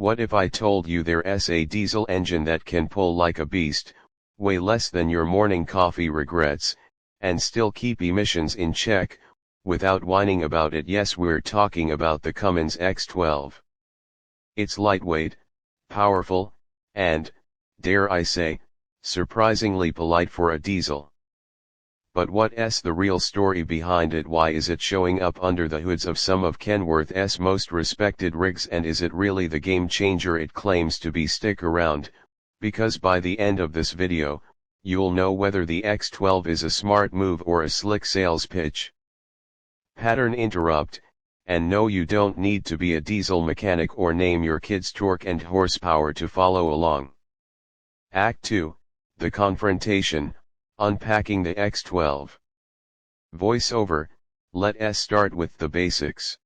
What if I told you there's a diesel engine that can pull like a beast, weigh less than your morning coffee regrets, and still keep emissions in check, without whining about it? Yes, we're talking about the Cummins X12. It's lightweight, powerful, and, dare I say, surprisingly polite for a diesel. But what's the real story behind it? Why is it showing up under the hoods of some of Kenworth's most respected rigs, and is it really the game changer it claims to be? Stick around, because by the end of this video, you'll know whether the X12 is a smart move or a slick sales pitch. Pattern interrupt, and no, you don't need to be a diesel mechanic or name your kids torque and horsepower to follow along. Act 2, The Confrontation, Unpacking the X12. Voiceover, let's start with the basics.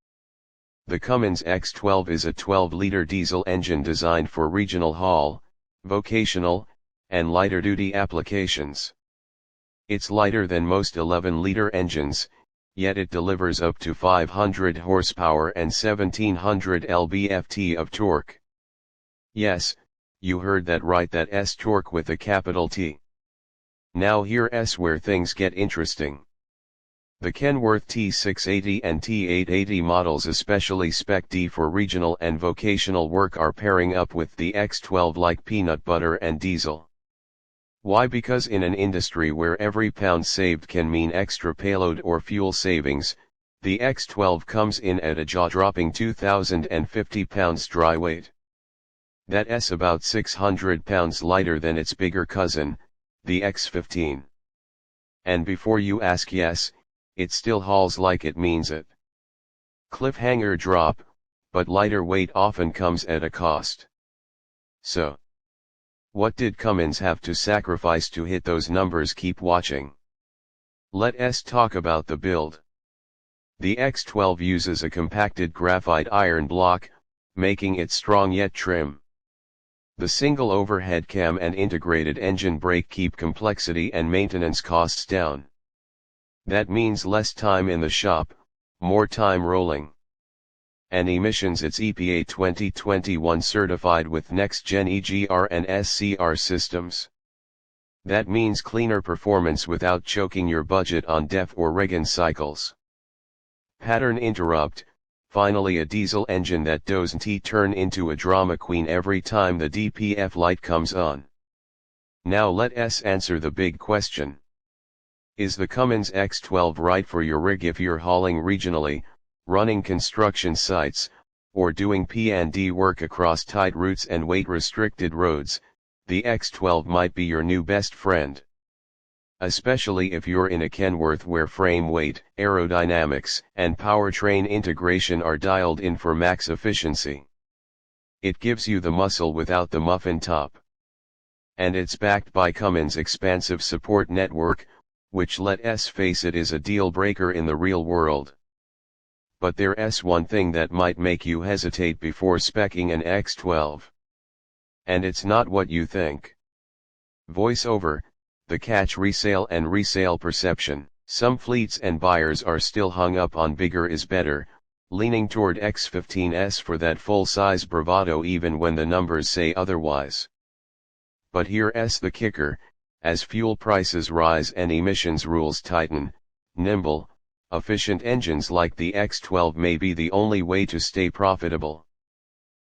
The Cummins X12 is a 12-liter diesel engine designed for regional haul, vocational, and lighter-duty applications. It's lighter than most 11-liter engines, yet it delivers up to 500 horsepower and 1700 lb-ft of torque. Yes, you heard that right, that's torque with a capital T. Now here's where things get interesting. The Kenworth T680 and T880 models, especially Spec D for regional and vocational work, are pairing up with the X12 like peanut butter and diesel. Why? Because in an industry where every pound saved can mean extra payload or fuel savings, the X12 comes in at a jaw-dropping 2,050 pounds dry weight. That's about 600 pounds lighter than its bigger cousin, the X15. And before you ask, yes, it still hauls like it means it. Cliffhanger drop, but lighter weight often comes at a cost. So, what did Cummins have to sacrifice to hit those numbers? Keep watching. Let's talk about the build. The X12 uses a compacted graphite iron block, making it strong yet trim. The single overhead cam and integrated engine brake keep complexity and maintenance costs down. That means less time in the shop, more time rolling. And emissions: it's EPA 2021 certified with next-gen EGR and SCR systems. That means cleaner performance without choking your budget on DEF or Regan cycles. Pattern interrupt: finally a diesel engine that doesn't turn into a drama queen every time the DPF light comes on. Now let's answer the big question. Is the Cummins X12 right for your rig? If you're hauling regionally, running construction sites, or doing P&D work across tight routes and weight-restricted roads, the X12 might be your new best friend. Especially if you're in a Kenworth where frame weight, aerodynamics, and powertrain integration are dialed in for max efficiency. It gives you the muscle without the muffin top. And it's backed by Cummins' expansive support network, which, let's face it, is a deal breaker in the real world. But there's one thing that might make you hesitate before speccing an X12. And it's not what you think. Voiceover, the catch: resale and resale perception. Some fleets and buyers are still hung up on bigger is better, leaning toward X15s for that full-size bravado even when the numbers say otherwise. But here's the kicker: as fuel prices rise and emissions rules tighten, nimble, efficient engines like the X12 may be the only way to stay profitable.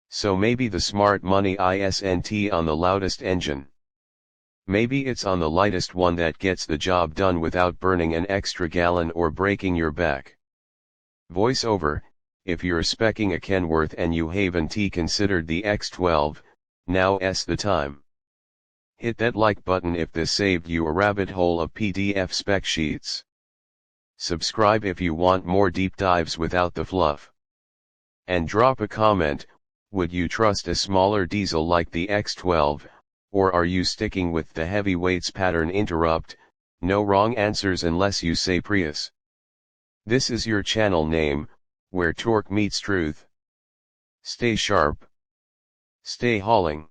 So maybe the smart money isn't on the loudest engine. Maybe it's on the lightest one that gets the job done without burning an extra gallon or breaking your back. Voiceover, if you're speccing a Kenworth and you haven't considered the X12, now's the time. Hit that like button if this saved you a rabbit hole of PDF spec sheets. Subscribe if you want more deep dives without the fluff. And drop a comment: would you trust a smaller diesel like the X12, or are you sticking with the heavyweights? Pattern interrupt: no wrong answers unless you say Prius. This is your channel name, where torque meets truth. Stay sharp. Stay hauling.